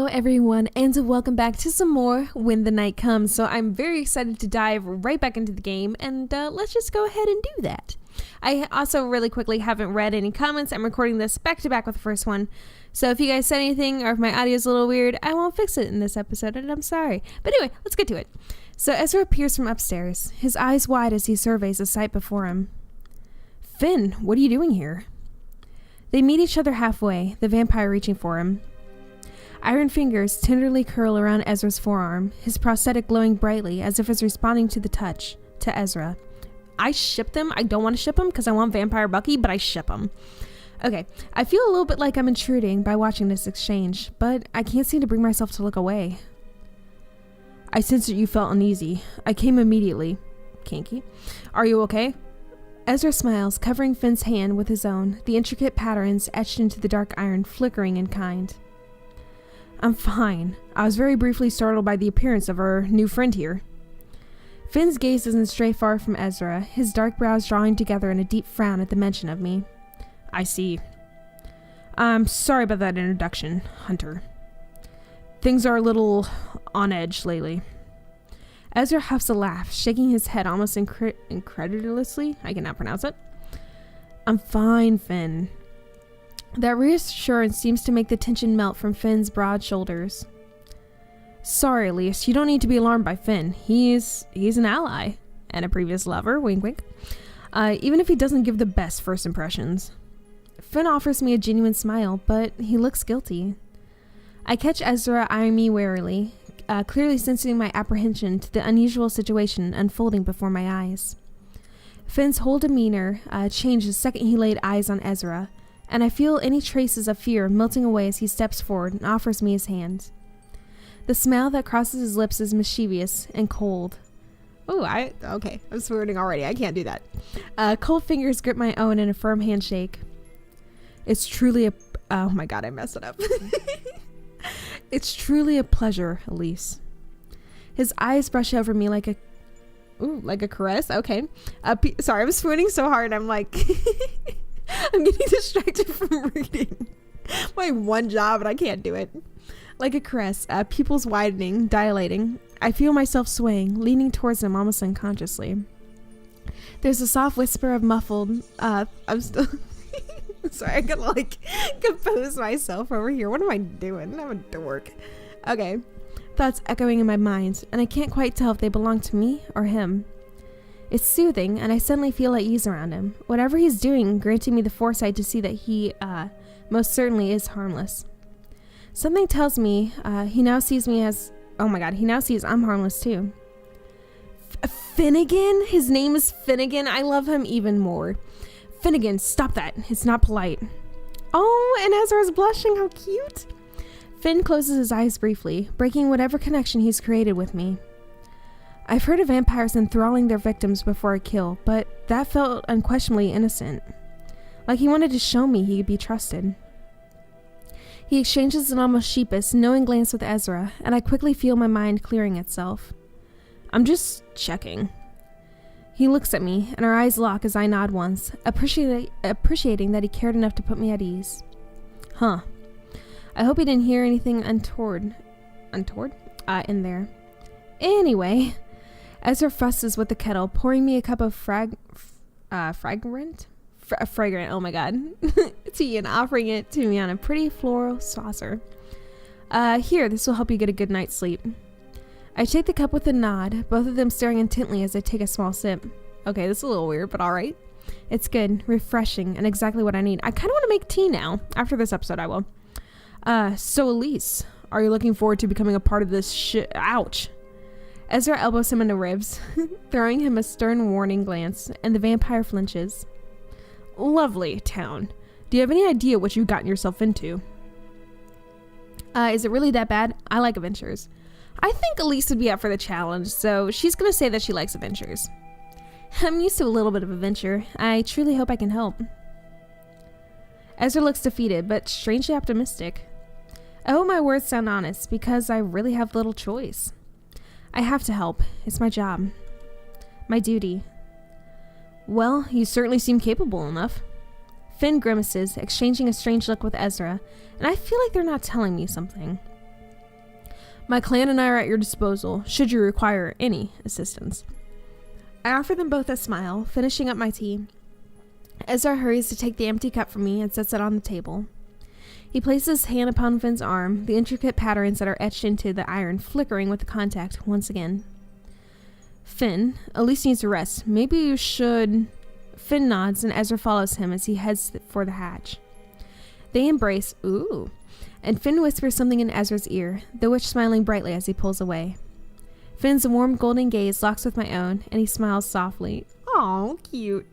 Hello everyone, and welcome back to some more When the Night Comes. So I'm very excited to dive right back into the game, and let's just go ahead and do that. I also really quickly haven't read any comments. I'm recording this back to back with the first one, so if you guys said anything or if my audio is a little weird, I won't fix it in this episode, and I'm sorry. But anyway, let's get to it. So Ezra appears from upstairs, his eyes wide as he surveys the sight before him. Finn, what are you doing here? They meet each other halfway, the vampire reaching for him. Iron fingers tenderly curl around Ezra's forearm, his prosthetic glowing brightly as if it's responding to the touch, to Ezra. I ship them. I don't want to ship him because I want Vampire Bucky, but I ship him. Okay, I feel a little bit like I'm intruding by watching this exchange, but I can't seem to bring myself to look away. I sensed that you felt uneasy. I came immediately. Kinky. Are you okay? Ezra smiles, covering Finn's hand with his own, the intricate patterns etched into the dark iron flickering in kind. I'm fine. I was very briefly startled by the appearance of our new friend here. Finn's gaze doesn't stray far from Ezra, his dark brows drawing together in a deep frown at the mention of me. I see. I'm sorry about that introduction, Hunter. Things are a little on edge lately. Ezra huffs a laugh, shaking his head almost incredulously. I cannot pronounce it. I'm fine, Finn. That reassurance seems to make the tension melt from Finn's broad shoulders. Sorry, Elias, you don't need to be alarmed by Finn. He's an ally. And a previous lover, wink wink. Even if he doesn't give the best first impressions. Finn offers me a genuine smile, but he looks guilty. I catch Ezra eyeing me warily, clearly sensing my apprehension to the unusual situation unfolding before my eyes. Finn's whole demeanor changed the second he laid eyes on Ezra, and I feel any traces of fear melting away as he steps forward and offers me his hand. The smile that crosses his lips is mischievous and cold. Okay, I'm swooning already. I can't do that. Cold fingers grip my own in a firm handshake. It's truly oh my god, I messed it up. It's truly a pleasure, Elise. His eyes brush over me like a caress. Okay. Sorry, I'm swooning so hard. I'm like, I'm getting distracted from reading my one job and I can't do it. Like a caress, pupils widening, dilating. I feel myself swaying, leaning towards him almost unconsciously. There's a soft whisper of muffled, I'm still... Sorry, I gotta like compose myself over here. What am I doing? I'm a dork. Okay. Thoughts echoing in my mind, and I can't quite tell if they belong to me or him. It's soothing, and I suddenly feel at ease around him. Whatever he's doing, granting me the foresight to see that he, most certainly is harmless. Something tells me, he now sees me as... Oh my god, he now sees I'm harmless too. Finnegan? His name is Finnegan? I love him even more. Finnegan, stop that. It's not polite. Oh, and Ezra's blushing. How cute. Finn closes his eyes briefly, breaking whatever connection he's created with me. I've heard of vampires enthralling their victims before a kill, but that felt unquestionably innocent. Like he wanted to show me he could be trusted. He exchanges an almost sheepish, knowing glance with Ezra, and I quickly feel my mind clearing itself. I'm just checking. He looks at me, and our eyes lock as I nod once, appreciating that he cared enough to put me at ease. Huh. I hope he didn't hear anything untoward in there. Anyway, Ezra fusses with the kettle, pouring me a cup of fragrant, oh my god, tea, and offering it to me on a pretty floral saucer. Here, this will help you get a good night's sleep. I take the cup with a nod, both of them staring intently as I take a small sip. Okay, this is a little weird, but alright. It's good, refreshing, and exactly what I need. I kind of want to make tea now. After this episode, I will. So Elise, are you looking forward to becoming a part of this shit? Ouch. Ezra elbows him in the ribs, throwing him a stern warning glance, and the vampire flinches. Lovely town. Do you have any idea what you've gotten yourself into? Is it really that bad? I like adventures. I think Elise would be up for the challenge, so she's gonna say that she likes adventures. I'm used to a little bit of adventure. I truly hope I can help. Ezra looks defeated, but strangely optimistic. I hope my words sound honest, because I really have little choice. I have to help. It's my job. My duty. Well, you certainly seem capable enough. Finn grimaces, exchanging a strange look with Ezra, and I feel like they're not telling me something. My clan and I are at your disposal, should you require any assistance. I offer them both a smile, finishing up my tea. Ezra hurries to take the empty cup from me and sets it on the table. He places his hand upon Finn's arm, the intricate patterns that are etched into the iron flickering with the contact once again. Finn, Elise needs to rest. Maybe you should... Finn nods and Ezra follows him as he heads for the hatch. They embrace, ooh, and Finn whispers something in Ezra's ear, the witch smiling brightly as he pulls away. Finn's warm golden gaze locks with my own, and he smiles softly. Aw, cute.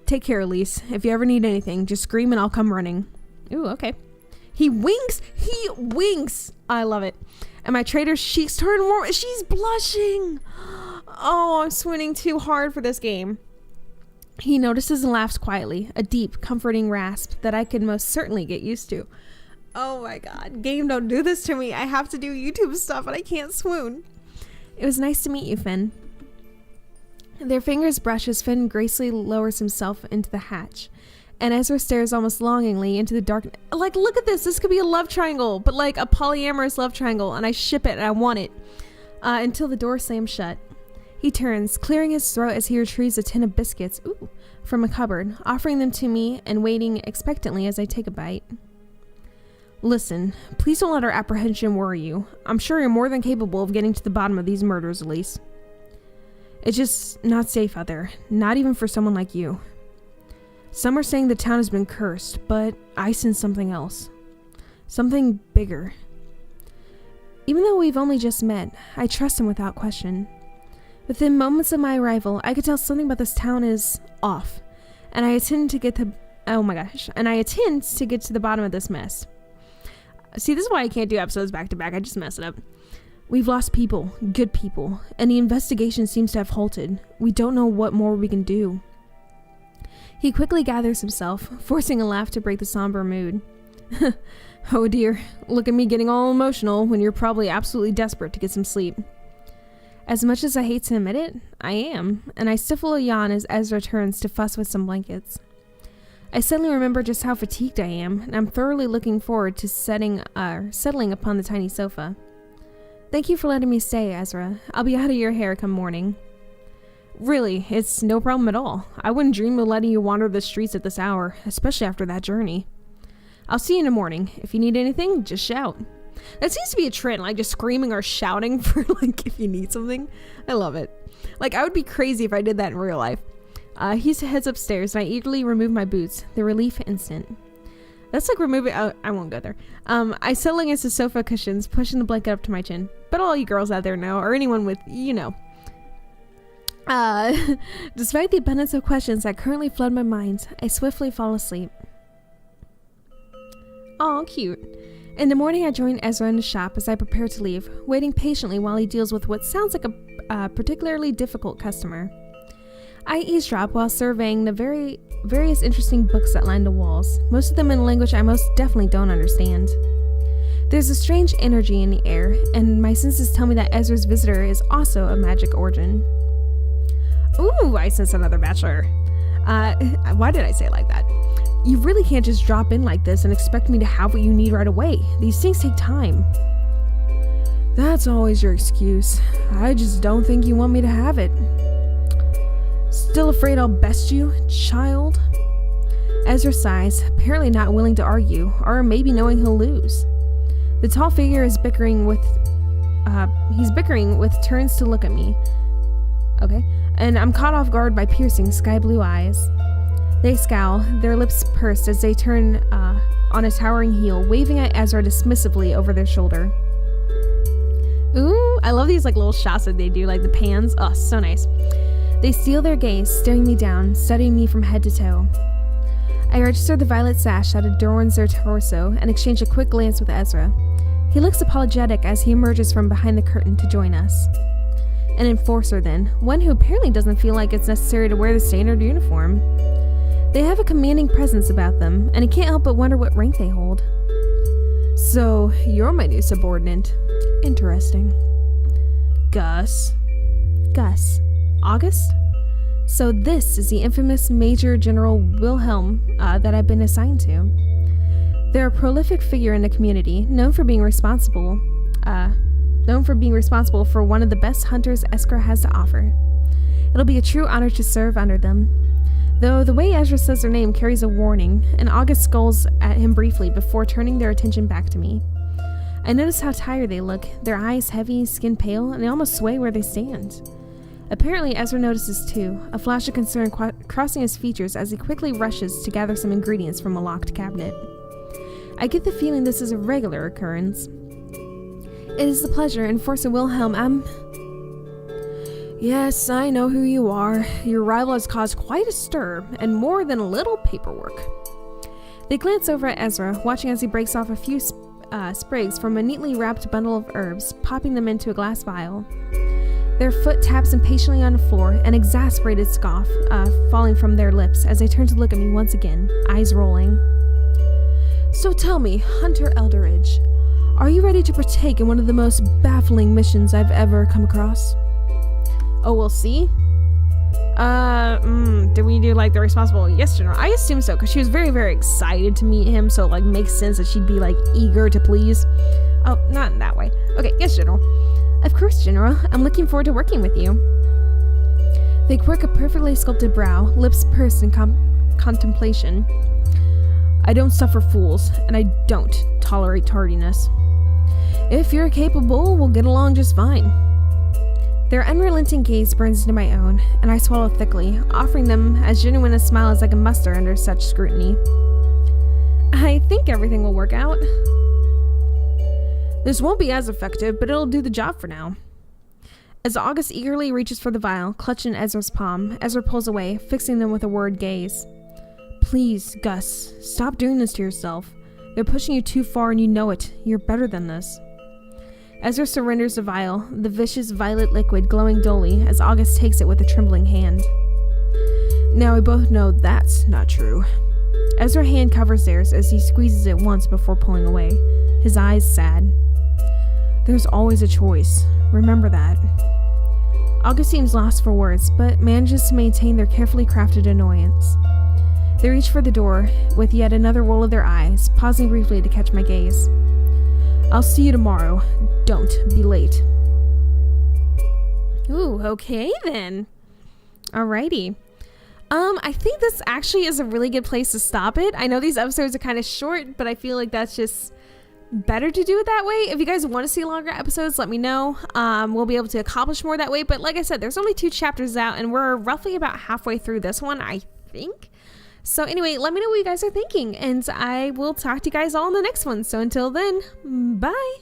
Take care, Elise. If you ever need anything, just scream and I'll come running. Ooh, okay. He winks! He winks! I love it. And my traitor's cheeks turn warm. She's blushing! Oh, I'm swooning too hard for this game. He notices and laughs quietly, a deep, comforting rasp that I could most certainly get used to. Oh my god, game, don't do this to me. I have to do YouTube stuff and I can't swoon. It was nice to meet you, Finn. Their fingers brush as Finn gracefully lowers himself into the hatch, and Ezra stares almost longingly into the dark. Like, look at this. This could be a love triangle, but like a polyamorous love triangle, and I ship it and I want it. Until the door slams shut. He turns, clearing his throat as he retrieves a tin of biscuits, ooh, from a cupboard, offering them to me and waiting expectantly as I take a bite. Listen, please don't let our apprehension worry you. I'm sure you're more than capable of getting to the bottom of these murders, Elise. It's just not safe out there, not even for someone like you. Some are saying the town has been cursed, but I sense something else. Something bigger. Even though we've only just met, I trust him without question. Within moments of my arrival, I could tell something about this town is off, and I intend to get to the bottom of this mess. See, this is why I can't do episodes back to back. I just mess it up. We've lost people, good people, and the investigation seems to have halted. We don't know what more we can do. He quickly gathers himself, forcing a laugh to break the somber mood. Oh dear, look at me getting all emotional when you're probably absolutely desperate to get some sleep. As much as I hate to admit it, I am, and I stifle a yawn as Ezra turns to fuss with some blankets. I suddenly remember just how fatigued I am, and I'm thoroughly looking forward to settling upon the tiny sofa. Thank you for letting me stay, Ezra. I'll be out of your hair come morning. Really, it's no problem at all. I wouldn't dream of letting you wander the streets at this hour, especially after that journey. I'll see you in the morning. If you need anything, just shout. That seems to be a trend, like just screaming or shouting for like if you need something. I love it. Like, I would be crazy if I did that in real life. He heads upstairs and I eagerly remove my boots, the relief instant. That's like removing, I won't go there. I settle against the sofa cushions, pushing the blanket up to my chin. But all you girls out there know, or anyone with, you know. Despite the abundance of questions that currently flood my mind, I swiftly fall asleep. Aw, cute. In the morning, I join Ezra in the shop as I prepare to leave, waiting patiently while he deals with what sounds like a particularly difficult customer. I eavesdrop while surveying the various interesting books that line the walls, most of them in a language I most definitely don't understand. There's a strange energy in the air, and my senses tell me that Ezra's visitor is also of magic origin. Ooh, I sense another bachelor. Why did I say it like that? You really can't just drop in like this and expect me to have what you need right away. These things take time. That's always your excuse. I just don't think you want me to have it. Still afraid I'll best you, child? Ezra sighs, apparently not willing to argue, or maybe knowing he'll lose. The tall figure is bickering with turns to look at me. Okay. And I'm caught off guard by piercing sky blue eyes. They scowl, their lips pursed as they turn on a towering heel, waving at Ezra dismissively over their shoulder. Ooh, I love these like little shots that they do, like the pans. Oh, so nice. They steal their gaze, staring me down, studying me from head to toe. I register the violet sash that adorns their torso and exchange a quick glance with Ezra. He looks apologetic as he emerges from behind the curtain to join us. An enforcer then, one who apparently doesn't feel like it's necessary to wear the standard uniform. They have a commanding presence about them, and I can't help but wonder what rank they hold. So, you're my new subordinate. Interesting. Gus. August? So this is the infamous Major General Wilhelm that I've been assigned to. They're a prolific figure in the community, known for being responsible known for being responsible for one of the best hunters Eskra has to offer. It'll be a true honor to serve under them. Though the way Ezra says their name carries a warning, and August scolds at him briefly before turning their attention back to me. I notice how tired they look, their eyes heavy, skin pale, and they almost sway where they stand. Apparently Ezra notices too, a flash of concern crossing his features as he quickly rushes to gather some ingredients from a locked cabinet. I get the feeling this is a regular occurrence. It is the pleasure, Enforcer Wilhelm, Yes, I know who you are. Your arrival has caused quite a stir, and more than a little paperwork. They glance over at Ezra, watching as he breaks off a few sprigs from a neatly wrapped bundle of herbs, popping them into a glass vial. Their foot taps impatiently on the floor, an exasperated scoff falling from their lips as they turn to look at me once again, eyes rolling. So tell me, Hunter Elderidge, are you ready to partake in one of the most baffling missions I've ever come across? Oh, we'll see. Did we do like the responsible yes General? I assume so, because she was very, very excited to meet him, so it like makes sense that she'd be like eager to please. Oh, not in that way. Okay, yes, General. Of course, General. I'm looking forward to working with you. They quirk a perfectly sculpted brow, lips pursed in contemplation. I don't suffer fools, and I don't tolerate tardiness. If you're capable, we'll get along just fine. Their unrelenting gaze burns into my own, and I swallow thickly, offering them as genuine a smile as I can muster under such scrutiny. I think everything will work out. This won't be as effective, but it'll do the job for now. As August eagerly reaches for the vial, clutched in Ezra's palm, Ezra pulls away, fixing them with a worried gaze. Please, Gus, stop doing this to yourself. They're pushing you too far and you know it. You're better than this. Ezra surrenders the vial, the vicious violet liquid glowing dully as August takes it with a trembling hand. Now we both know that's not true. Ezra's hand covers theirs as he squeezes it once before pulling away, his eyes sad. There's always a choice. Remember that. August seems lost for words, but manages to maintain their carefully crafted annoyance. They reach for the door, with yet another roll of their eyes, pausing briefly to catch my gaze. I'll see you tomorrow. Don't be late. Ooh, okay then. Alrighty. I think this actually is a really good place to stop it. I know these episodes are kind of short, but I feel like that's just better to do it that way. If you guys want to see longer episodes, let me know. We'll be able to accomplish more that way. But like I said, there's only 2 chapters out, and we're roughly about halfway through this one, I think. So anyway, let me know what you guys are thinking, and I will talk to you guys all in the next one. So until then, bye.